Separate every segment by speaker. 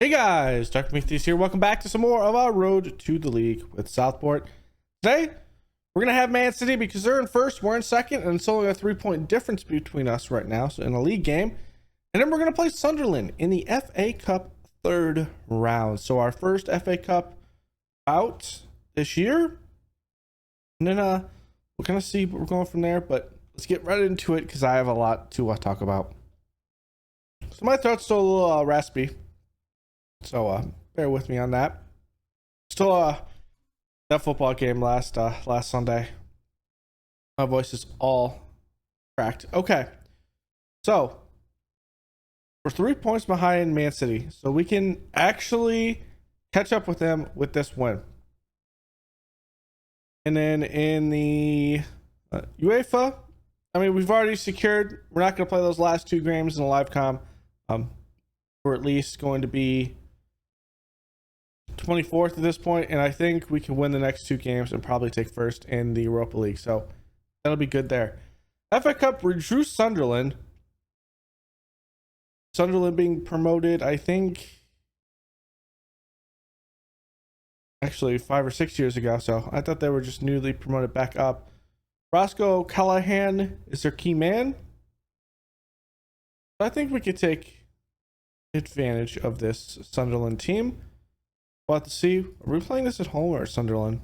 Speaker 1: Hey guys, Dr. Matthews here. Welcome back to some more of our Road to the League with Southport. Today, we're going to have Man City because they're in first, we're in second, and it's only a 3-point difference between us right now, so in a league game. And then we're going to play Sunderland in the FA Cup third round. So our first FA Cup out this year. And then we're going to see where we're going from there, but let's get right into it because I have a lot to talk about. So my throat's still a little raspy. So bear with me on that. Still that football game last Sunday. My voice is all cracked. Okay. So we're 3 points behind Man City. So we can actually catch up with them with this win. And then in the UEFA, I mean, we've already secured, we're not going to play those last two games in the live com. We're at least going to be 24th at this point, and I think we can win the next two games and probably take first in the Europa League, so that'll be good there. FA Cup reduced Sunderland being promoted, I think actually 5 or 6 years ago, so I thought they were just newly promoted back up. Roscoe Callahan is their key man. I think we could take advantage of this Sunderland team. We'll have to see. Are we playing this at home or Sunderland?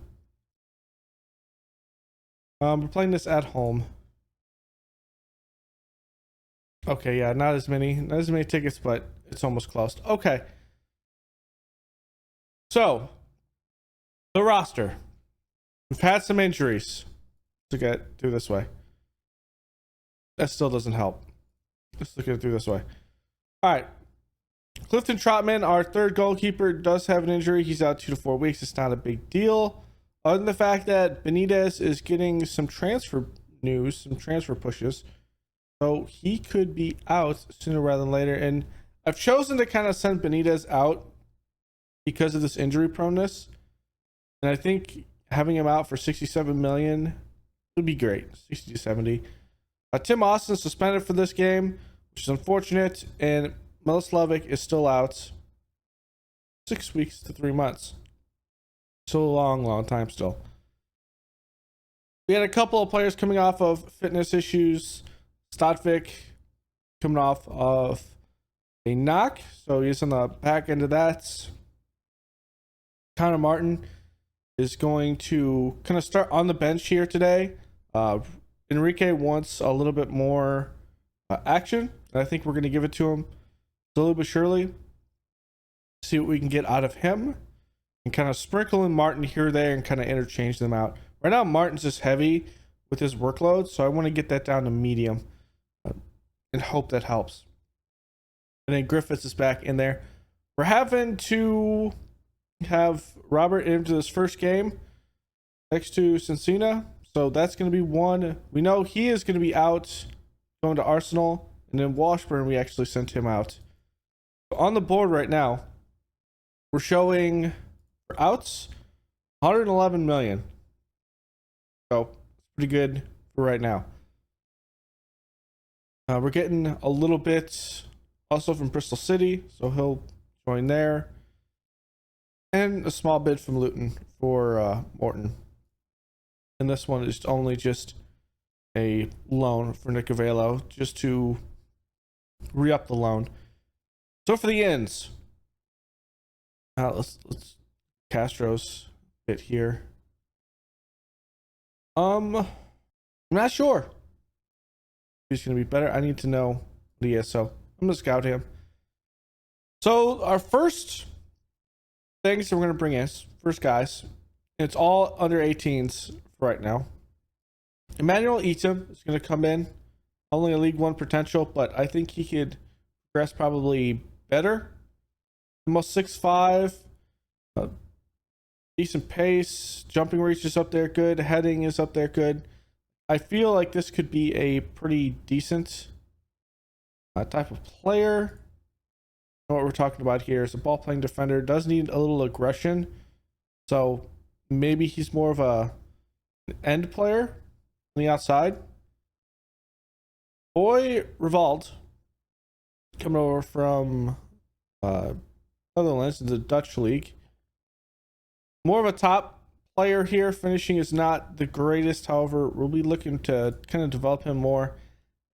Speaker 1: We're playing this at home. Okay, yeah, not as many tickets, but it's almost closed. Okay. So, the roster. We've had some injuries to get through this way. That still doesn't help. Let's look at it through this way. All right. Clifton Trotman, our third goalkeeper, does have an injury. He's out 2 to 4 weeks. It's not a big deal. Other than the fact that Benitez is getting some transfer news, some transfer pushes. So he could be out sooner rather than later. And I've chosen to kind of send Benitez out because of this injury proneness. And I think having him out for 67 million would be great. 60 to 70. Tim Austin suspended for this game, which is unfortunate. And Miloslavic is still out 6 weeks to 3 months. So a long time still. We had a couple of players coming off of fitness issues. Stadvik coming off of a knock, so he's on the back end of that. Connor Martin is going to kind of start on the bench here today. Enrique wants a little bit more action, and I think we're going to give it to him slowly but surely. See what we can get out of him and kind of sprinkle in Martin here or there and kind of interchange them out. Right now, Martin's just heavy with his workload, so I want to get that down to medium and hope that helps. And then Griffiths is back in there. We're having to have Robert into this first game next to Sensina, so that's going to be one. We know he is going to be out going to Arsenal, and then Washburn, we actually sent him out. On the board right now, we're showing for outs 111 million. So pretty good for right now. We're getting a little bit also from Bristol City, so he'll join there. And a small bid from Luton for Morton. And this one is only just a loan for Nick Avello, just to re-up the loan. So for the ends, let's Castro's bit here. I'm not sure he's gonna be better. I need to know what he is, so I'm gonna scout him. So our first things that we're gonna bring in, first guys, and it's all under 18s right now. Emmanuel Eaton is gonna come in, only a League One potential, but I think he could progress probably better. Almost 6'5", decent pace, jumping reach is up there good, heading is up there good. I feel like this could be a pretty decent type of player. What we're talking about here is a ball playing defender, does need a little aggression, so maybe he's more of an end player on the outside. Boy Rivald coming over from Netherlands in the Dutch league. More of a top player here. Finishing is not the greatest. However, we'll be looking to kind of develop him more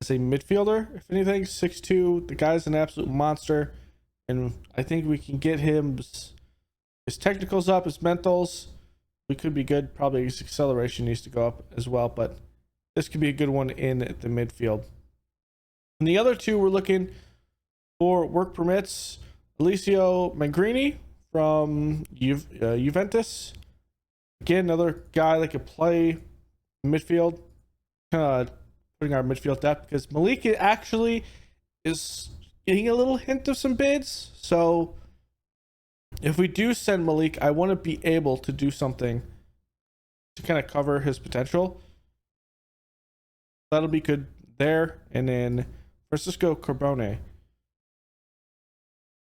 Speaker 1: as a midfielder. If anything, 6'2". The guy's an absolute monster. And I think we can get his technicals up, his mentals. We could be good. Probably his acceleration needs to go up as well. But this could be a good one in the midfield. And the other two, we're looking for work permits. Alicio Magrini from Juventus. Again, another guy that could play midfield. Putting our midfield depth, because Malik actually is getting a little hint of some bids. So if we do send Malik, I want to be able to do something to kind of cover his potential. That'll be good there. And then Francisco Carbone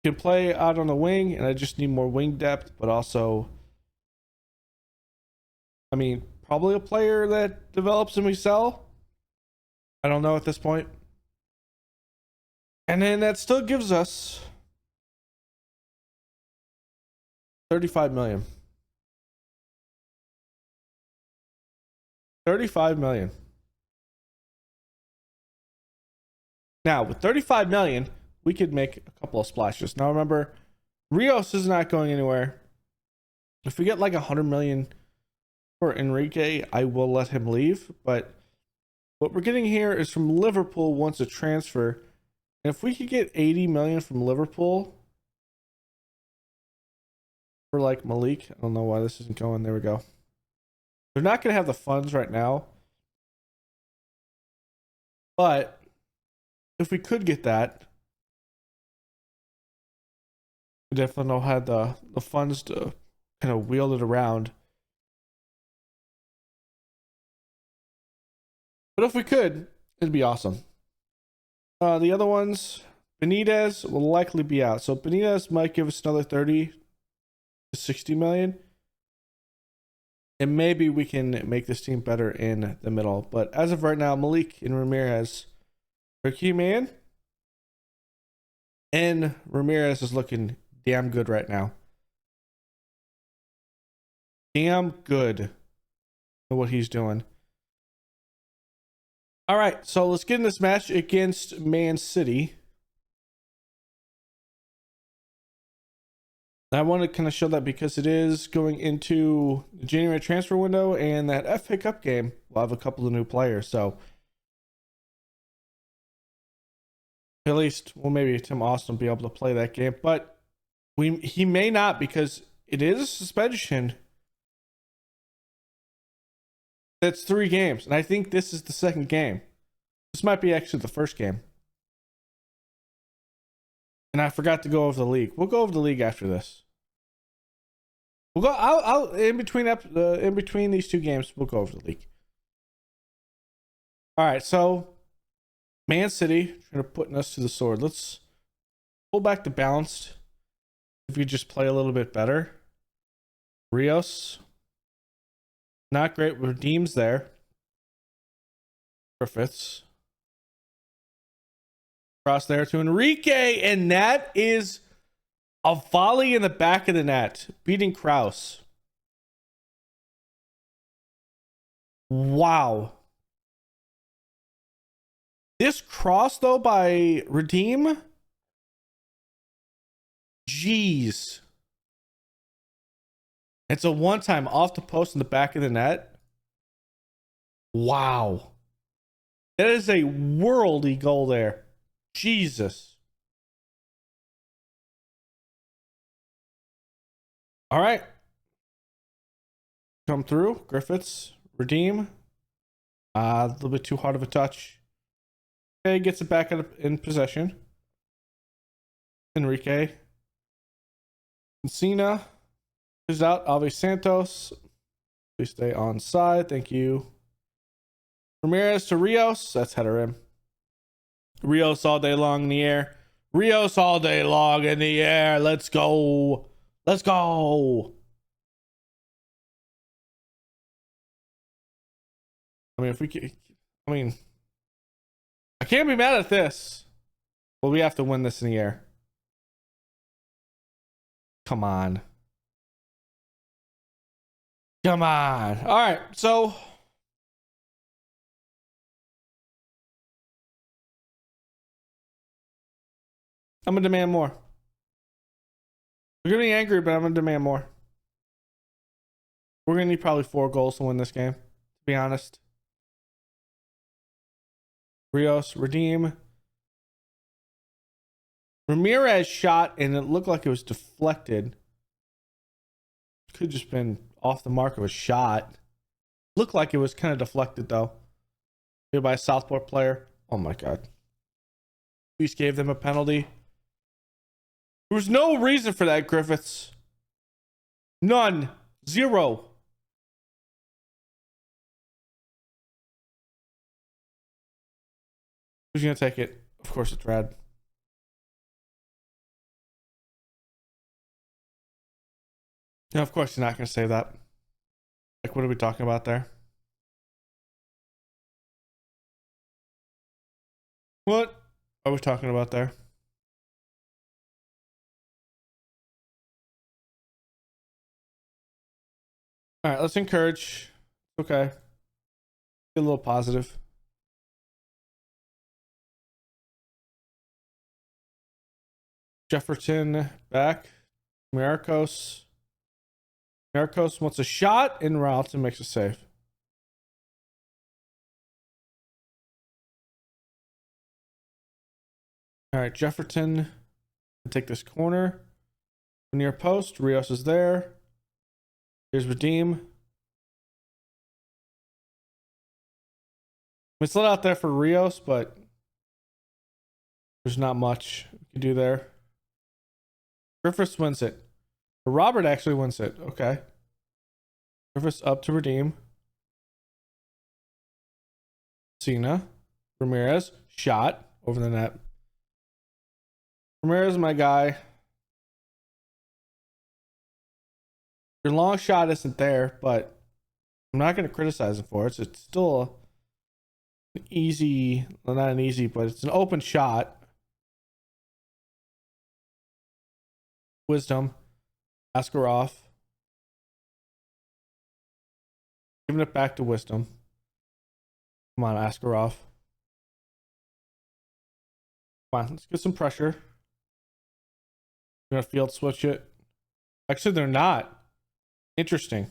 Speaker 1: can play out on the wing, and I just need more wing depth, but also, I mean, probably a player that develops and we sell. I don't know at this point. And then that still gives us 35 million. 35 million. Now, with 35 million, we could make a couple of splashes. Now, remember, Rios is not going anywhere. If we get like 100 million for Enrique, I will let him leave. But what we're getting here is from Liverpool wants a transfer. And if we could get 80 million from Liverpool for like Malik, I don't know why this isn't going. There we go. They're not going to have the funds right now. But if we could get that, we definitely don't have the funds to kind of wheel it around. But if we could, it'd be awesome. The other ones, Benitez will likely be out. So Benitez might give us another 30 to 60 million. And maybe we can make this team better in the middle. But as of right now, Malik and Ramirez are key man. And Ramirez is looking damn good right now. Damn good at what he's doing. All right, so let's get in this match against Man City. I want to kind of show that because it is going into the January transfer window, and that FA Cup game will have a couple of new players. So at least, well, maybe Tim Austin will be able to play that game, but he may not, because it is a suspension. That's 3 games, and I think this is the second game. This might be actually the first game. And I forgot to go over the league. We'll go over the league after this. We'll go. I'll in between these 2 games, we'll go over the league. All right, so Man City trying to put us to the sword. Let's pull back the balanced. If we just play a little bit better. Rios, not great. Redeems there. Griffiths. Cross there to Enrique, and that is a volley in the back of the net, beating Kraus. Wow. This cross, though, by Redeem, jeez. It's a one-time off the post in the back of the net. Wow. That is a worldy goal there. Jesus. All right. Come through. Griffiths. Redeem. A little bit too hard of a touch. Okay, gets it back in possession. Enrique. Cena is out. Alves Santos. Please stay on side. Thank you. Ramirez to Rios. That's header in. Rios all day long in the air. Rios all day long in the air. Let's go. Let's go. I mean, if we can, I can't be mad at this. But we have to win this in the air. Come on. Come on. All right. So I'm going to demand more. We're going to be angry, but I'm going to demand more. We're going to need probably 4 goals to win this game, to be honest. Rios, redeem. Ramirez shot, and it looked like it was deflected. Could just been off the mark of a shot. Looked like it was kind of deflected, though. Here by a Southport player. Oh, my God. Police gave them a penalty. There was no reason for that, Griffiths. None. 0. Who's going to take it? Of course it's Rad. No, of course you're not going to say that. Like, what are we talking about there? What are we talking about there? All right, let's encourage. Okay. Get a little positive. Jefferson back. Marcos. Marcos wants a shot, and Ralston makes a save. All right, Jefferson. Take this corner. Near post. Rios is there. Here's redeem. It's lit out there for Rios, but there's not much we can do there. Griffiths wins it. Robert actually wins it. Okay. Griffiths up to redeem. Cena. Ramirez. Shot over the net. Ramirez, my guy. Your long shot isn't there, but I'm not going to criticize him for it. It's still an easy, well, not an easy, but it's an open shot. Wisdom. Askarov. Giving it back to Wisdom. Come on, Askarov. Come on, let's get some pressure. We're going to field switch it. Actually, they're not. Interesting.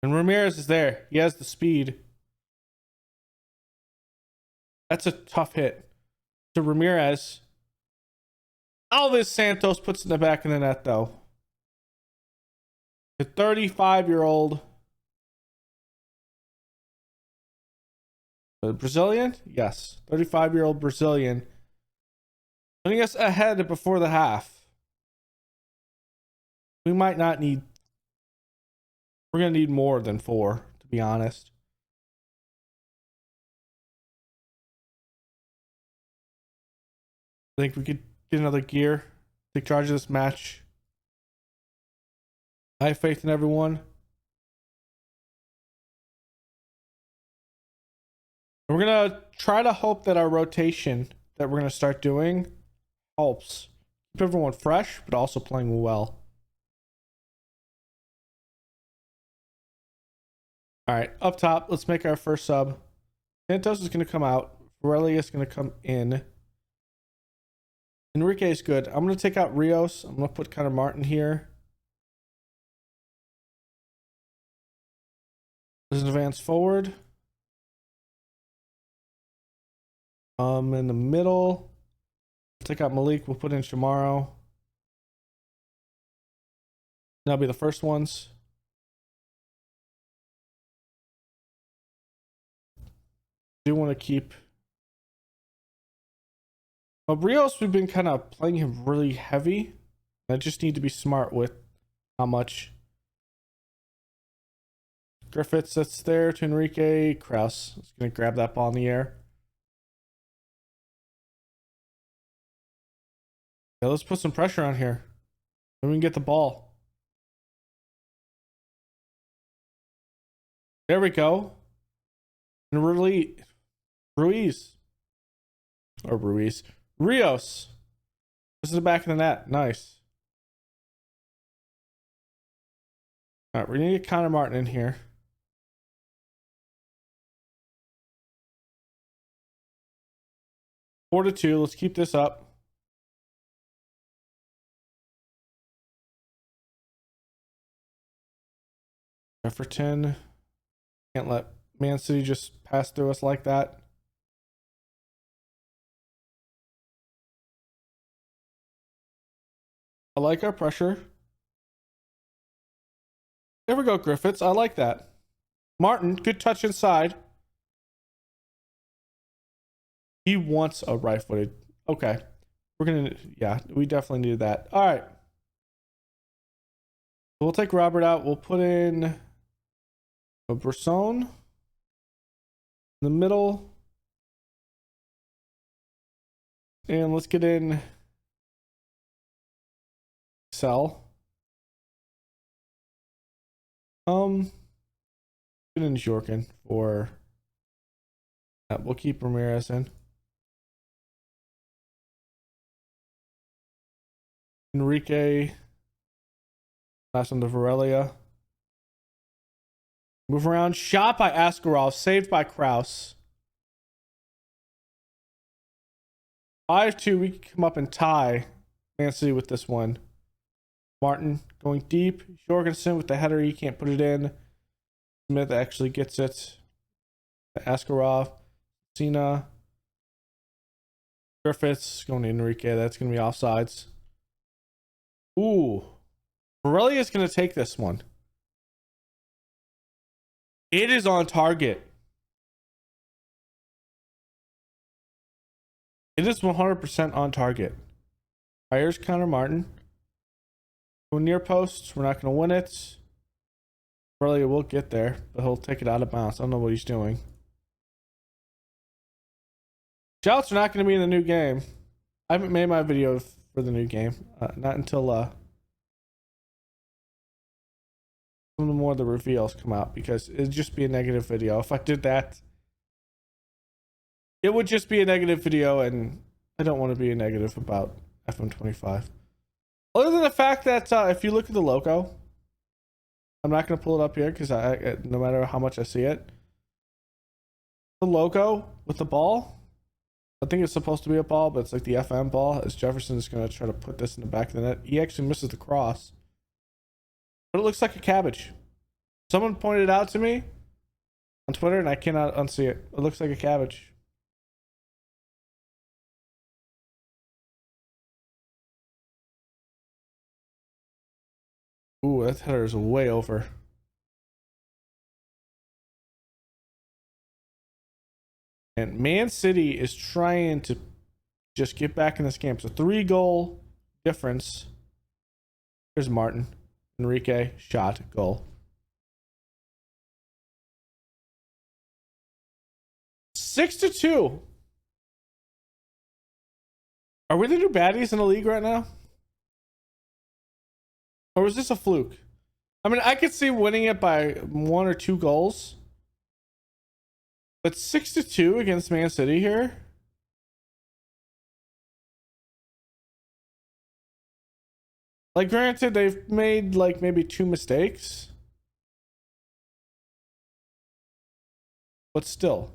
Speaker 1: And Ramirez is there. He has the speed. That's a tough hit. To Ramirez. Alves Santos puts it in the back of the net, though. The 35-year-old Brazilian? Yes. 35-year-old Brazilian. Putting us ahead before the half. We might not need... We're going to need more than 4, to be honest. I think we could get another gear. Take charge of this match. I have faith in everyone. And we're going to try to hope that our rotation that we're going to start doing helps. Keep everyone fresh, but also playing well. All right, up top, let's make our first sub. Santos is going to come out. Borelli is going to come in. Enrique is good. I'm going to take out Rios. I'm going to put Connor Martin here. There's an advance forward. In the middle. Take out Malik. We'll put in Shamaro. That'll be the first ones. Do want to keep Rios. We've been kind of playing him really heavy. I just need to be smart with how much. Griffiths that's there to Enrique. Kraus is going to grab that ball in the air. Yeah, let's put some pressure on here. Then we can get the ball. There we go. And really, Ruiz. Or Ruiz. Rios. This is the back of the net. Nice. All right, we're gonna get Connor Martin in here. Four to two. Let's keep this up. Jefferton. Can't let Man City just pass through us like that. I like our pressure. There we go, Griffiths. I like that. Martin, good touch inside. He wants a right-footed. Okay. We're going to, yeah, we definitely need that. All right. We'll take Robert out. We'll put in a Bresson in the middle. And let's get in Excel. Get in Jorkin for that. We'll keep Ramirez in. Enrique. Last one to Varelia. Move around. Shot by Askarov. Saved by Kraus. 5-2. We can come up and tie Man City with this one. Martin going deep. Jorgensen with the header. He can't put it in. Smith actually gets it. Askarov. Cena. Griffiths going to Enrique. That's going to be offsides. Ooh. Borelli is going to take this one. It is on target. It is 100% on target. Fires Connor Martin. Go near post. We're not going to win it. Borelli will get there, but he'll take it out of bounds. I don't know what he's doing. Shouts are not going to be in the new game. I haven't made my video for the new game. Not until some more of the reveals come out, because it'd just be a negative video. If I did that, it would just be a negative video, and I don't want to be a negative about FM25. Other than the fact that if you look at the logo, I'm not going to pull it up here because no matter how much I see it, the logo with the ball, I think it's supposed to be a ball, but it's like the FM ball, as Jefferson is going to try to put this in the back of the net. He actually misses the cross, but it looks like a cabbage. Someone pointed it out to me on Twitter, and I cannot unsee it. It looks like a cabbage. Ooh, that header is way over. And Man City is trying to just get back in this game. It's a 3-goal difference. Here's Martin. Enrique, shot, goal. 6-2. Are we the new baddies in the league right now? Or was this a fluke? I mean, I could see winning it by 1 or 2 goals. But 6-2 against Man City here? Like, granted, they've made, like, maybe 2 mistakes. But still.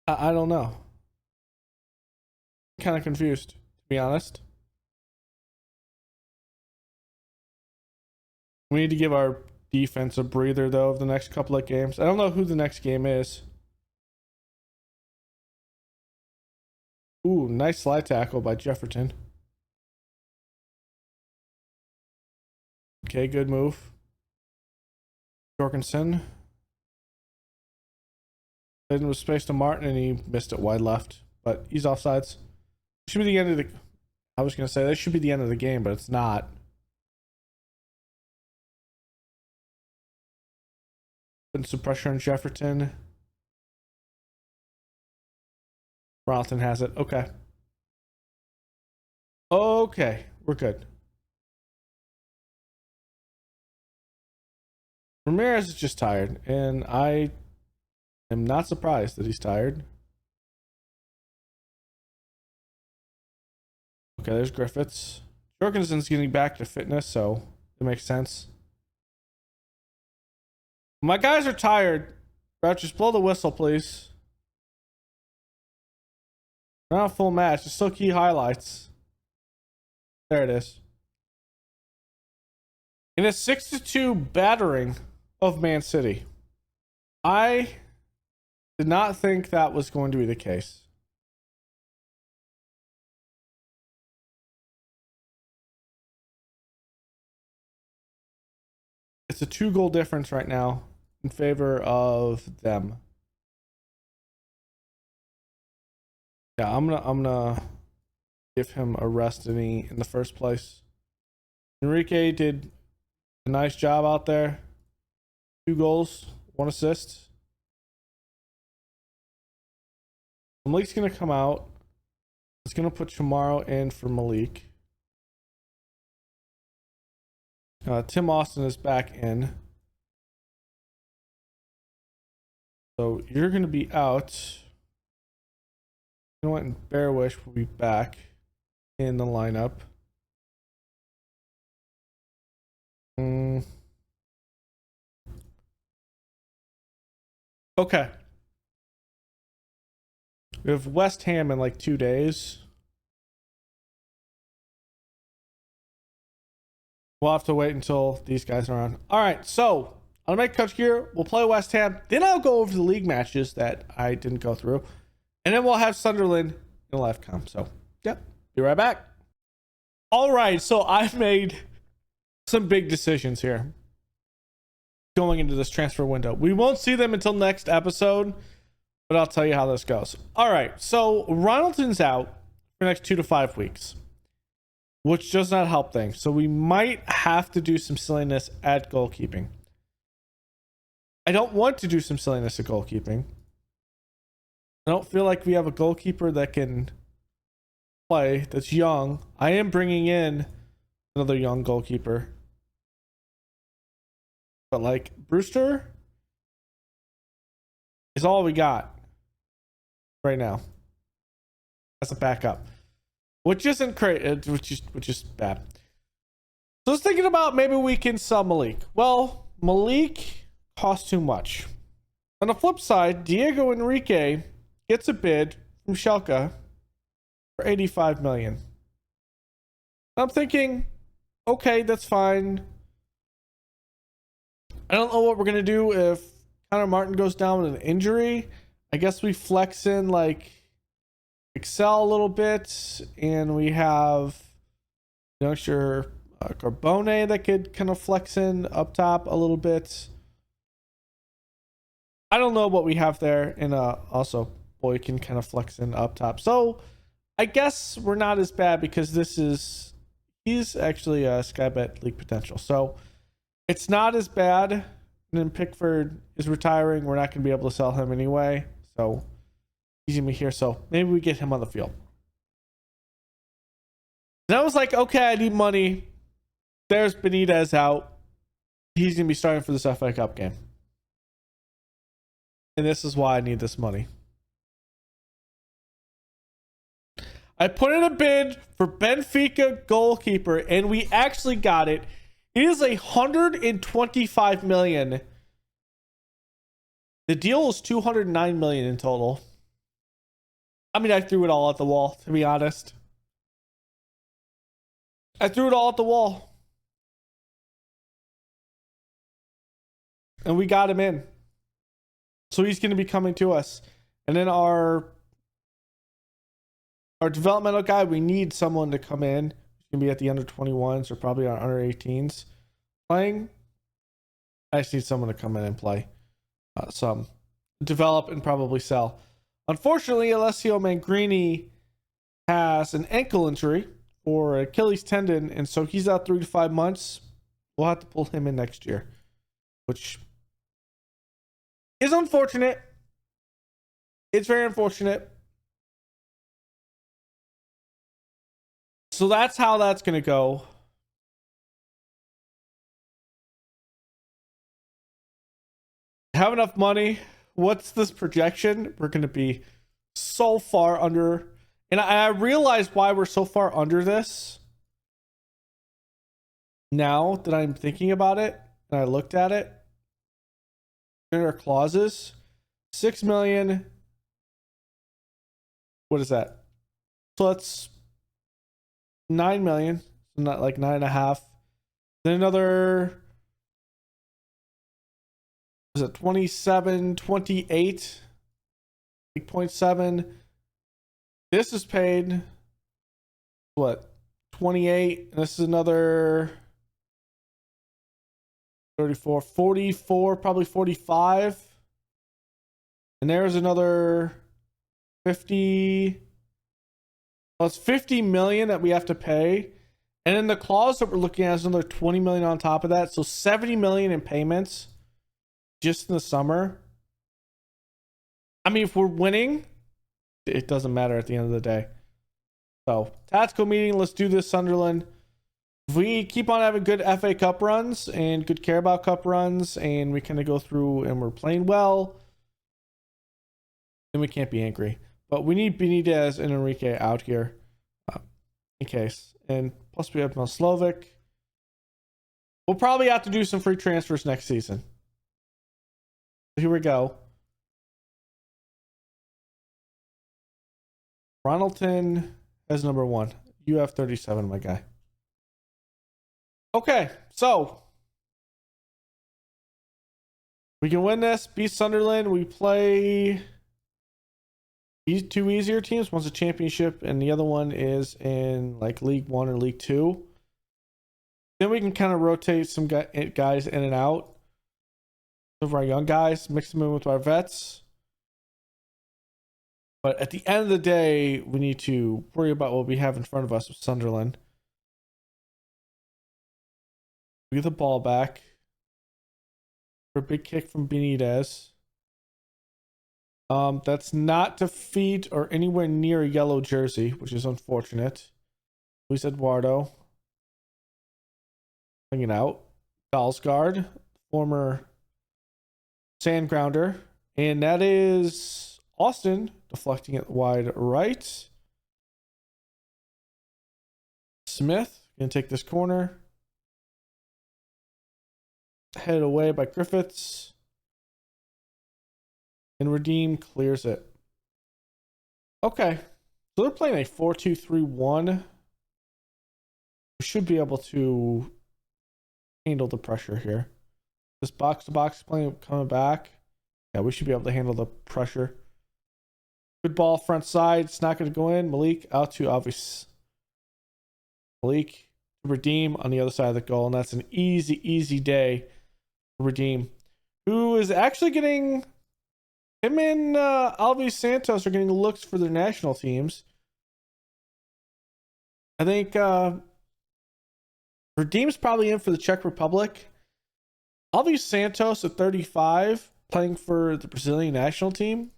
Speaker 1: I don't know. I'm kind of confused, to be honest. We need to give our defense a breather, though, of the next couple of games. I don't know who the next game is. Ooh, nice slide tackle by Jefferton. Okay, good move. Jorgensen. It was space to Martin, and he missed it wide left. But he's offsides. Should be the end of the... I was going to say, that should be the end of the game, but it's not. Putting some pressure on Jefferton. Ronaldo has it. Okay. Okay. We're good. Ramirez is just tired, and I am not surprised that he's tired. Okay, there's Griffiths. Jorgensen's getting back to fitness, so it makes sense. My guys are tired. Ref, just blow the whistle, please. Not a full match. Just still key highlights. There it is. In a 6-2 battering of Man City. I did not think that was going to be the case. It's a 2-goal difference right now in favor of them. Yeah, I'm gonna give him a rest in the first place. Enrique did a nice job out there. 2 goals, 1 assist. Malik's gonna come out. It's gonna put Chamorro in for Malik. Tim Austin is back in. So you're gonna be out. You know what? And Bearwish will be back in the lineup. Okay. We have West Ham in like 2 days. We'll have to wait until these guys are on. All right, so I'll make cut here. We'll play West Ham. Then I'll go over the league matches that I didn't go through. And then we'll have Sunderland in live com. So, yep, be right back. All right, so I've made some big decisions here going into this transfer window. We won't see them until next episode, but I'll tell you how this goes. All right, so Ronaldson's out for the next 2 to 5 weeks, which does not help things. So we might have to do some silliness at goalkeeping. I don't want to do some silliness at goalkeeping. I don't feel like we have a goalkeeper that can play, that's young. I am bringing in another young goalkeeper. But like Brewster is all we got right now as a backup, which isn't great, which is bad. So I was thinking about maybe we can sell Malik. Well, Malik costs too much. On the flip side, Diego Enrique gets a bid from Schalke for 85 million. I'm thinking, okay, that's fine. I don't know what we're gonna do if Connor Martin goes down with an injury. I guess we flex in like Excel a little bit, and we have youngster Carbone that could kind of flex in up top a little bit. I don't know what we have there, and also Boy can kind of flex in up top. So I guess we're not as bad because he's actually a Skybet League potential. So it's not as bad. And then Pickford is retiring. We're not going to be able to sell him anyway. So he's going to be here. So maybe we get him on the field. And I was like, okay, I need money. There's Benitez out. He's going to be starting for this FA Cup game. And this is why I need this money. I put in a bid for Benfica goalkeeper, and we actually got it. It is 125 million. The deal is 209 million in total. I mean, I threw it all at the wall, to be honest. I threw it all at the wall. And we got him in. So he's going to be coming to us. And then our developmental guy, we need someone to come in. He's going to be at the under 21s or probably our under 18s playing. I just need someone to come in and play some. Develop and probably sell. Unfortunately, Alessio Mangrini has an ankle injury or Achilles tendon, and so he's out 3 to 5 months. We'll have to pull him in next year, which is unfortunate. It's very unfortunate. So that's how that's going to go. Have enough money. What's this projection? We're going to be so far under And I realize why we're so far under this. Now that I'm thinking about it and I looked at it, there are clauses. 6 million. What is that? So that's 9 million. So not like 9.5. Then another, is it 27, 28, 8.7. This is paid what? 28. This is another 34, 44, probably 45. And there's another 50. Well, it's 50 million that we have to pay. And then the clause that we're looking at is another 20 million on top of that. So 70 million in payments just in the summer. I mean, if we're winning, it doesn't matter at the end of the day. So, tactical meeting. Let's do this, Sunderland. If we keep on having good FA Cup runs and good Carabao Cup runs, and we kind of go through and we're playing well, then we can't be angry. But we need Benitez and Enrique out here in case. And plus we have Slovic. We'll probably have to do some free transfers next season. Here we go. Ronaldton as number 1. You have 37, my guy. Okay, so we can win this, beat Sunderland. We play these 2 easier teams. One's a championship and the other one is in like League 1 or League 2. Then we can kind of rotate some guys in and out of our young guys, mix them in with our vets. But at the end of the day, we need to worry about what we have in front of us with Sunderland. We get the ball back for a big kick from Benitez. That's not to feet or anywhere near a yellow jersey, which is unfortunate. Luis Eduardo bringing out Dalsgaard, former sand grounder, and that is Austin deflecting it wide right. Smith gonna take this corner. Headed away by Griffiths. And Redeem clears it. Okay. So they're playing a 4-2-3-1. We should be able to handle the pressure here. This box-to-box play coming back. Yeah, we should be able to handle the pressure. Good ball front side. It's not going to go in. Malik out to obvious. Malik to Redeem on the other side of the goal. And that's an easy day. Redeem, who is actually getting him and Alves Santos are getting looks for their national teams. I think Redeem's probably in for the Czech Republic. Alves Santos at 35 playing for the Brazilian national team.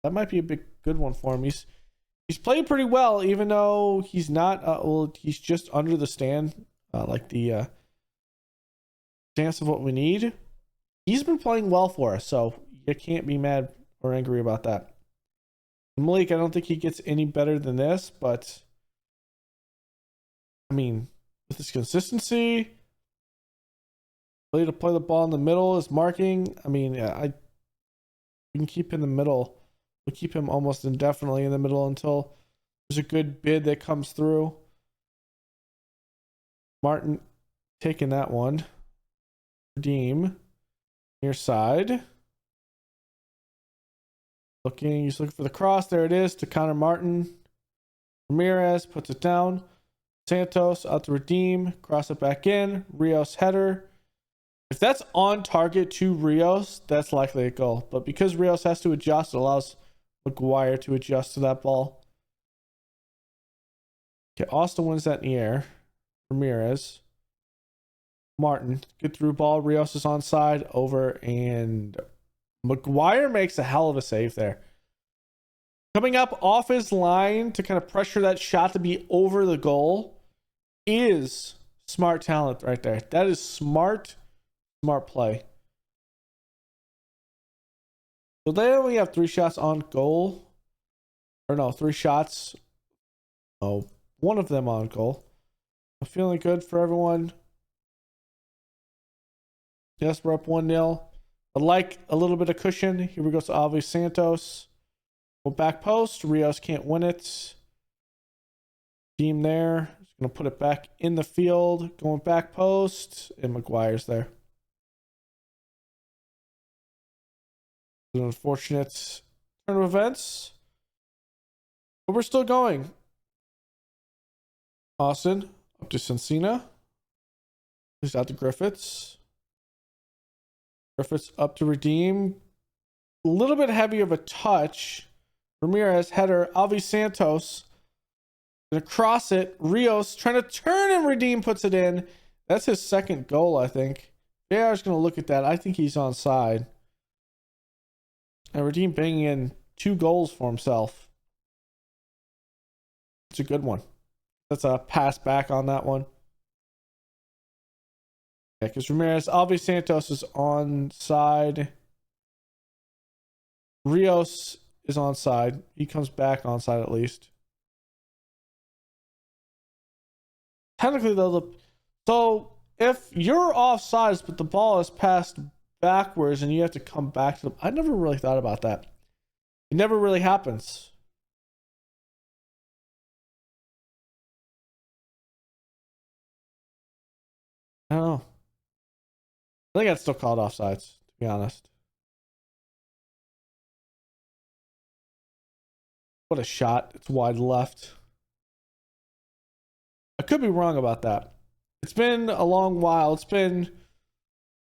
Speaker 1: That might be a good one for him. He's played pretty well, even though he's not he's just under the stand, like the stance of what we need. He's been playing well for us, so you can't be mad or angry about that. Malik, I don't think he gets any better than this, but I mean, with his consistency, ability to play the ball in the middle, his marking, I mean, we can keep in the middle. We'll keep him almost indefinitely in the middle until there's a good bid that comes through. Martin taking that one. Redeem. Near side. He's looking for the cross. There it is to Connor Martin. Ramirez puts it down. Santos out to Redeem. Cross it back in. Rios header. If that's on target to Rios, that's likely a goal. But because Rios has to adjust, it allows McGuire to adjust to that ball. Okay, Austin wins that in the air. Ramirez. Martin, good through ball. Rios is onside, over, and McGuire makes a hell of a save there. Coming up off his line to kind of pressure that shot to be over the goal is smart talent right there. That is smart play. So they only have 3 shots on goal. Or no, 3 shots Oh, one of them on goal. I'm feeling good for everyone. Yes, we're up 1-0. I like a little bit of cushion. Here we go to Avi Santos. Go back post. Rios can't win it. Team there. Just going to put it back in the field. Going back post. And McGuire's there. An unfortunate turn of events. But we're still going. Austin up to Censina. He's out to Griffiths. Griffiths up to Redeem. A little bit heavy of a touch. Ramirez header. Alvi Santos gonna cross it. Rios trying to turn, and Redeem puts it in. That's his second goal, I think. JR's gonna look at that. I think he's onside. And Redeem banging in 2 goals for himself. It's a good one. That's a pass back on that one. Yeah, because Ramirez, Alvi Santos is onside. Rios is onside. He comes back onside at least. Technically, though, so if you're offsides, but the ball is passed backwards and you have to come back to them, I never really thought about that. It never really happens. I don't know. I think I'd still call it offsides, to be honest. What a shot. It's wide left. I could be wrong about that. It's been a long while. It's been,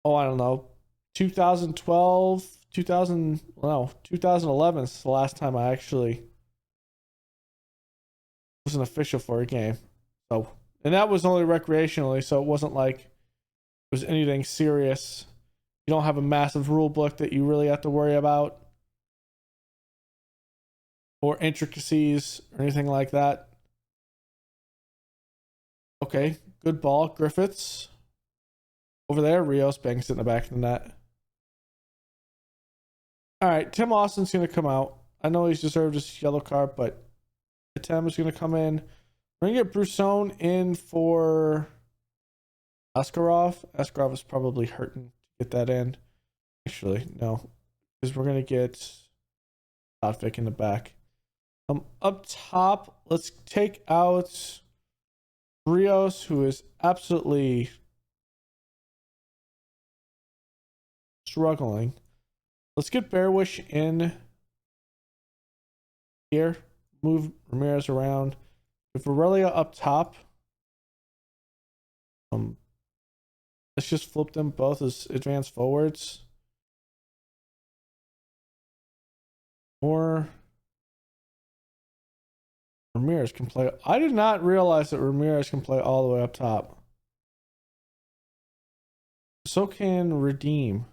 Speaker 1: I don't know, 2012, 2011 is the last time I actually was an official for a game. So, and that was only recreationally, so it wasn't like it was anything serious. You don't have a massive rule book that you really have to worry about, or intricacies or anything like that. Okay, good ball. Griffiths over there. Rios bangs it in the back of the net. All right, Tim Austin's going to come out. I know he's deserved his yellow card, but Tim is going to come in. We're going to get Brusson in for Askarov. Askarov is probably hurting to get that in. Actually, no, because we're going to get Totvik in the back. Up top, let's take out Rios, who is absolutely struggling. Let's get Bearwish in here. Move Ramirez around. With Aurelia up top, let's just flip them both as advanced forwards. Or Ramirez can play. I did not realize that Ramirez can play all the way up top. So can Redeem.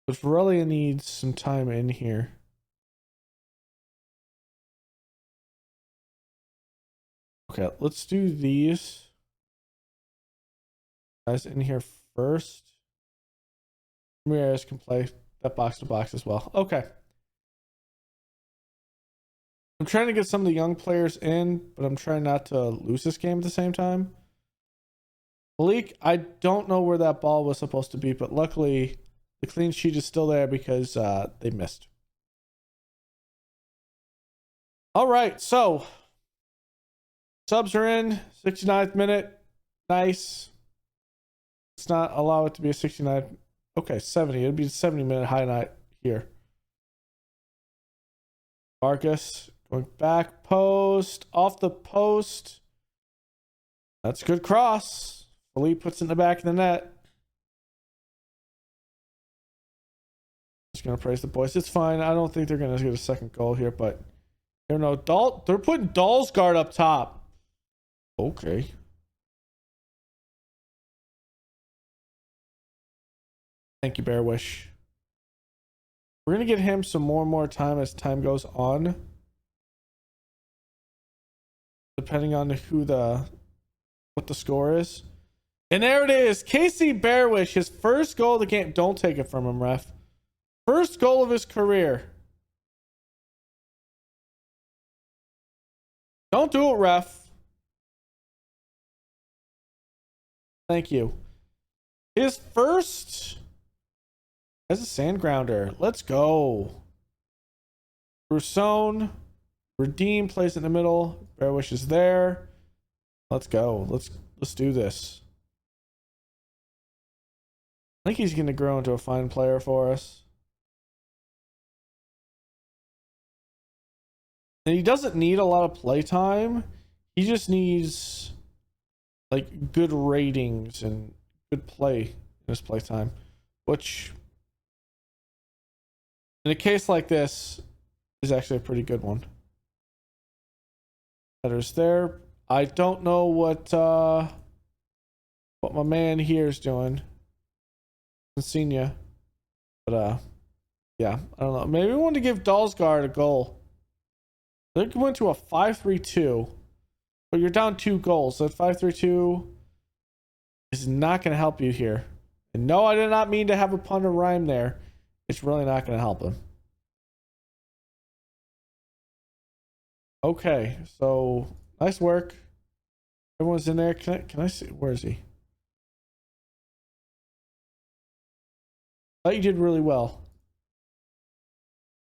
Speaker 1: But Aurelia needs some time in here. Okay, let's do these guys in here first. Ramirez can play that box to box as well. Okay. I'm trying to get some of the young players in, but I'm trying not to lose this game at the same time. Malik, I don't know where that ball was supposed to be, but luckily the clean sheet is still there because they missed. All right, so subs are in. 69th minute. Nice. Let's not allow it to be a 69. Okay, 70. It'd be a 70-minute high night here. Vargas going back post. Off the post. That's a good cross. Philippe puts it in the back of the net. Just going to praise the boys. It's fine. I don't think they're going to get a second goal here, but you know, they're putting Dalsgaard up top. Okay. Thank you, Bearwish. We're going to get him some more and more time as time goes on. Depending on what the score is. And there it is. Casey Bearwish, his first goal of the game. Don't take it from him, ref. First goal of his career. Don't do it, ref. Thank you. His first as a sand grounder. Let's go. Rousseau. Redeem plays in the middle. Bearwish is there. Let's go. Let's do this. I think he's going to grow into a fine player for us. And he doesn't need a lot of playtime. He just needs like good ratings and good play in his playtime, which in a case like this is actually a pretty good one. Headers there. I don't know what my man here is doing. Insignia. But yeah, I don't know. Maybe we want to give Dalsgaard a goal. They went to a 5-3-2, but you're down 2 goals. So 5-3-2 is not going to help you here. And no, I did not mean to have a pun or rhyme there. It's really not going to help him. Okay, so nice work. Everyone's in there. Can I see? Where is he? I thought you did really well.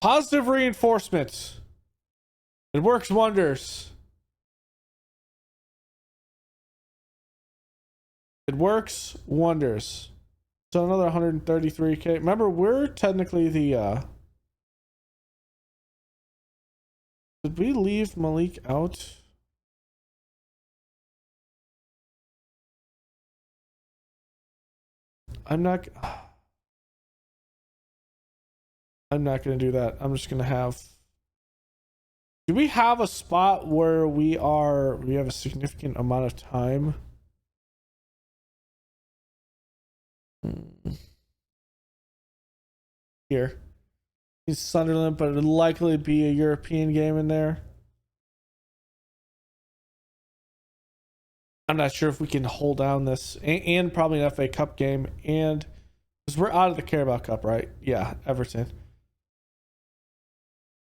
Speaker 1: Positive reinforcements. It works wonders. It works wonders. So another 133k. Remember, we're technically the did we leave Malik out? I'm not going to do that. I'm just going to have. Do we have a spot where we have a significant amount of time? Here. He's Sunderland, but it'll likely be a European game in there. I'm not sure if we can hold down this, and probably an FA Cup game, and because we're out of the Carabao Cup, right? Yeah, Everton.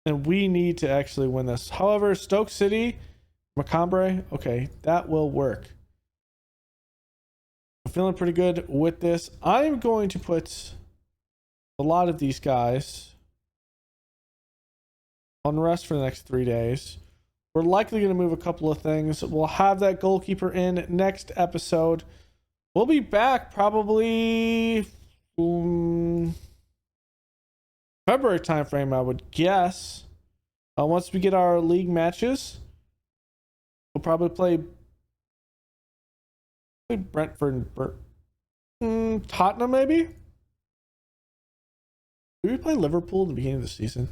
Speaker 1: And we need to actually win this. However, Stoke City, Macombre, okay, that will work. I'm feeling pretty good with this. I'm going to put a lot of these guys on rest for the next 3 days. We're likely going to move a couple of things. We'll have that goalkeeper in next episode. We'll be back probably February timeframe, I would guess. Once we get our league matches, we'll probably play Brentford and Tottenham, maybe? Did we play Liverpool in the beginning of the season?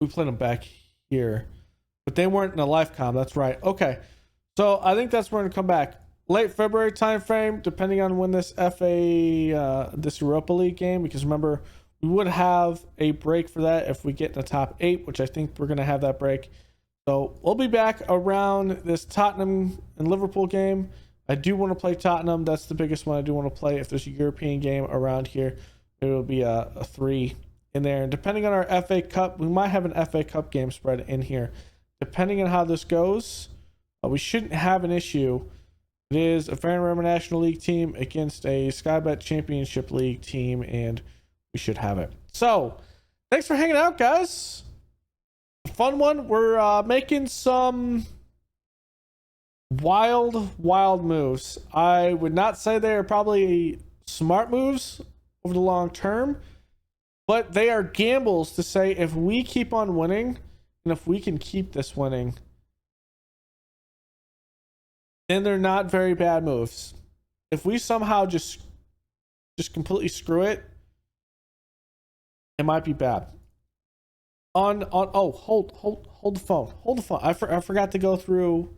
Speaker 1: We played them back here, but they weren't in a live com. That's right. Okay, so I think that's where we're going to come back. Late February time frame, depending on when this this Europa League game, because remember, we would have a break for that if we get in the top 8, which I think we're going to have that break. So we'll be back around this Tottenham and Liverpool game. I do want to play Tottenham. That's the biggest one I do want to play. If there's a European game around here, it will be a 3 in there. And depending on our FA Cup, we might have an FA Cup game spread in here. Depending on how this goes, we shouldn't have an issue. It is a Fair and Rama National League team against a Skybet Championship League team, and we should have it. So, thanks for hanging out, guys. Fun one. We're making some wild moves. I would not say they are probably smart moves over the long term, but they are gambles to say if we keep on winning, and if we can keep this winning, then they're not very bad moves. If we somehow just completely screw it, it might be bad. Hold the phone. I forgot to go through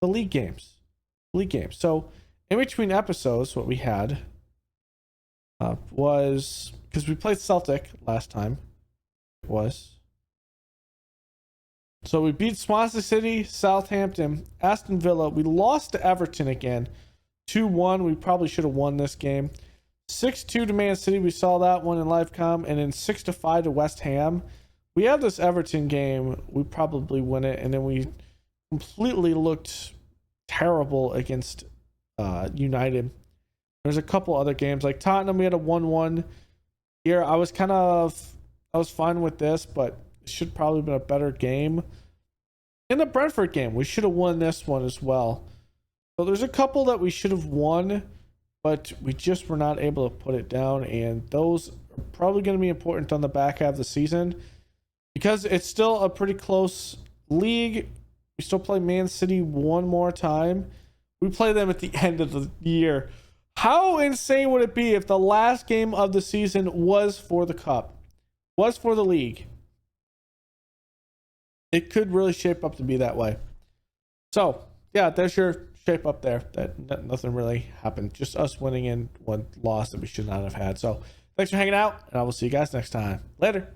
Speaker 1: the league games. So in between episodes, what we had was, because we played Celtic last time, so we beat Swansea City, Southampton, Aston Villa. We lost to Everton again. 2-1. We probably should have won this game. 6-2 to Man City. We saw that one in Livecom. And then 6-5 to West Ham. We have this Everton game. We probably win it. And then we completely looked terrible against United. There's a couple other games. Like Tottenham, we had a 1-1 here. I was fine with this, but it should probably have been a better game. In the Brentford game, we should have won this one as well. So there's a couple that we should have won, but we just were not able to put it down. And those are probably going to be important on the back half of the season because it's still a pretty close league. We still play Man City one more time. We play them at the end of the year. How insane would it be if the last game of the season was for the cup, was for the league? It could really shape up to be that way. So, yeah, there's your shape up there. That nothing really happened. Just us winning in one loss that we should not have had. So, thanks for hanging out, and I will see you guys next time. Later.